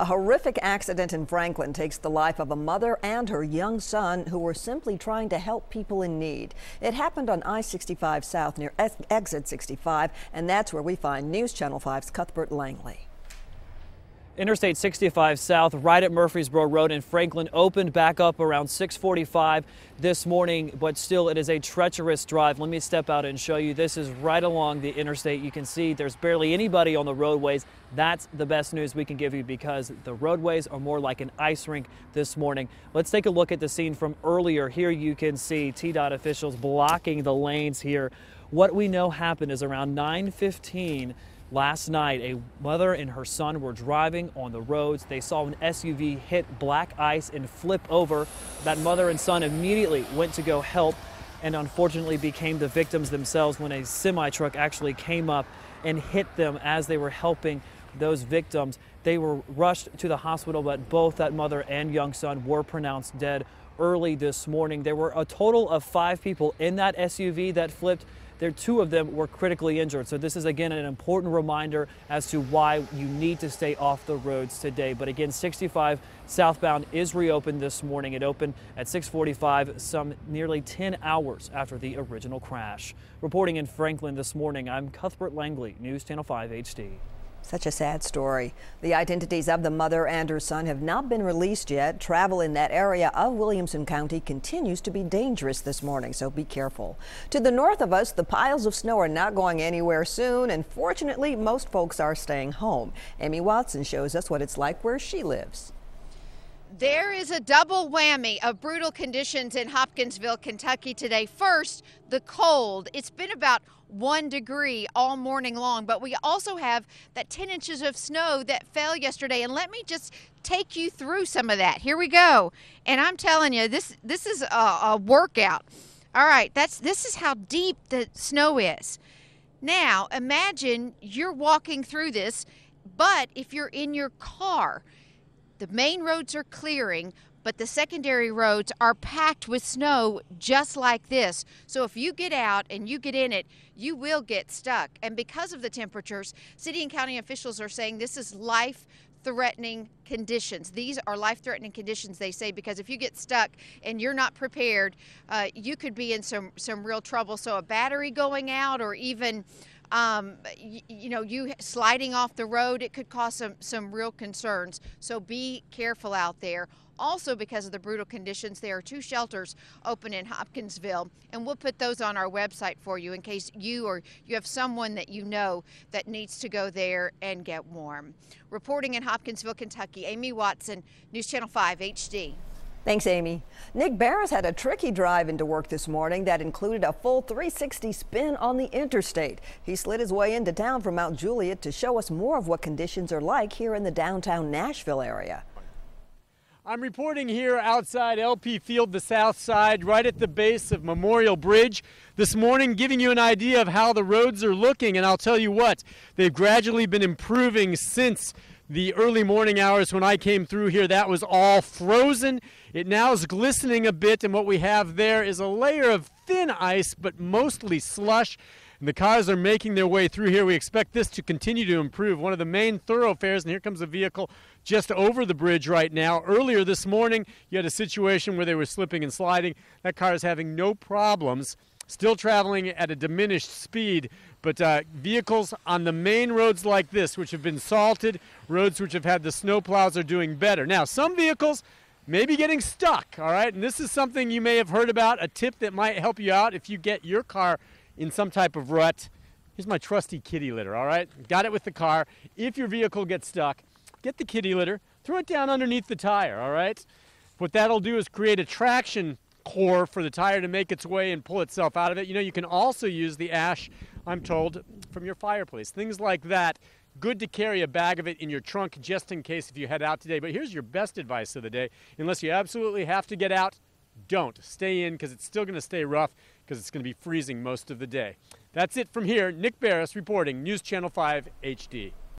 A horrific accident in Franklin takes the life of a mother and her young son who were simply trying to help people in need. It happened on I-65 South near exit 65, and that's where we find News Channel 5's Cuthbert Langley. Interstate 65 South right at Murfreesboro Road in Franklin opened back up around 6:45 this morning, but still it is a treacherous drive. Let me step out and show you. This is right along the interstate. You can see there's barely anybody on the roadways. That's the best news we can give you because the roadways are more like an ice rink this morning. Let's take a look at the scene from earlier. Here you can see TDOT officials blocking the lanes here. What we know happened is around 9:15 last night, a mother and her son were driving on the roads. They saw an SUV hit black ice and flip over. That mother and son immediately went to go help and unfortunately became the victims themselves when a semi-truck actually came up and hit them as they were helping those victims. They were rushed to the hospital, but both that mother and young son were pronounced dead early this morning. There were a total of 5 people in that SUV that flipped. Two of them were critically injured. So this is again an important reminder as to why you need to stay off the roads today. But again, 65 southbound is reopened this morning. It opened at 6:45, some nearly 10 hours after the original crash. Reporting in Franklin this morning, I'm Cuthbert Langley, News Channel 5 HD. Such a sad story. The identities of the mother and her son have not been released yet. Travel in that area of Williamson County continues to be dangerous this morning, so be careful. To the north of us, the piles of snow are not going anywhere soon, and fortunately, most folks are staying home. Amy Watson shows us what it's like where she lives. There is a double whammy of brutal conditions in Hopkinsville, Kentucky today. First, the cold. It's been about 1 degree all morning long, but we also have that 10 inches of snow that fell yesterday. And let me just take you through some of that. Here we go. And I'm telling you, this is a workout. All right, this is how deep the snow is. Now, imagine you're walking through this, but if you're in your car, the main roads are clearing, but the secondary roads are packed with snow just like this. So if you get out and you get in it, you will get stuck. And because of the temperatures, city and county officials are saying this is life-threatening conditions. These are life-threatening conditions, they say, because if you get stuck and you're not prepared, you could be in some real trouble. So a battery going out or even you sliding off the road, it could cause some real concerns. So be careful out there. Also, because of the brutal conditions, there are 2 shelters open in Hopkinsville, and we'll put those on our website for you in case you or you have someone that you know that needs to go there and get warm. Reporting in Hopkinsville, Kentucky, Amy Watson, News Channel 5 HD. Thanks, Amy. Nick Barris had a tricky drive into work this morning that included a full 360 spin on the interstate. He slid his way into town from Mount Juliet to show us more of what conditions are like here in the downtown Nashville area. I'm reporting here outside LP Field, the south side, right at the base of Memorial Bridge this morning, giving you an idea of how the roads are looking. And I'll tell you what, they've gradually been improving since the early morning hours when I came through here. That was all frozen. It now is glistening a bit, and what we have there is a layer of thin ice, but mostly slush. And the cars are making their way through here. We expect this to continue to improve. One of the main thoroughfares, and here comes a vehicle just over the bridge right now. Earlier this morning, you had a situation where they were slipping and sliding. That car is having no problems, still traveling at a diminished speed. But vehicles on the main roads like this, which have been salted, roads which have had the snowplows, are doing better. Now, some vehicles may be getting stuck, all right? And this is something you may have heard about, a tip that might help you out if you get your car in some type of rut. Here's my trusty kitty litter, all right? Got it with the car. If your vehicle gets stuck, get the kitty litter, throw it down underneath the tire, all right? What that'll do is create a traction core for the tire to make its way and pull itself out of it. You know, you can also use the ash, I'm told, from your fireplace. Things like that. Good to carry a bag of it in your trunk just in case if you head out today. But here's your best advice of the day. Unless you absolutely have to get out, don't. Stay in because it's still going to stay rough because it's going to be freezing most of the day. That's it from here. Nick Barris reporting, News Channel 5 HD.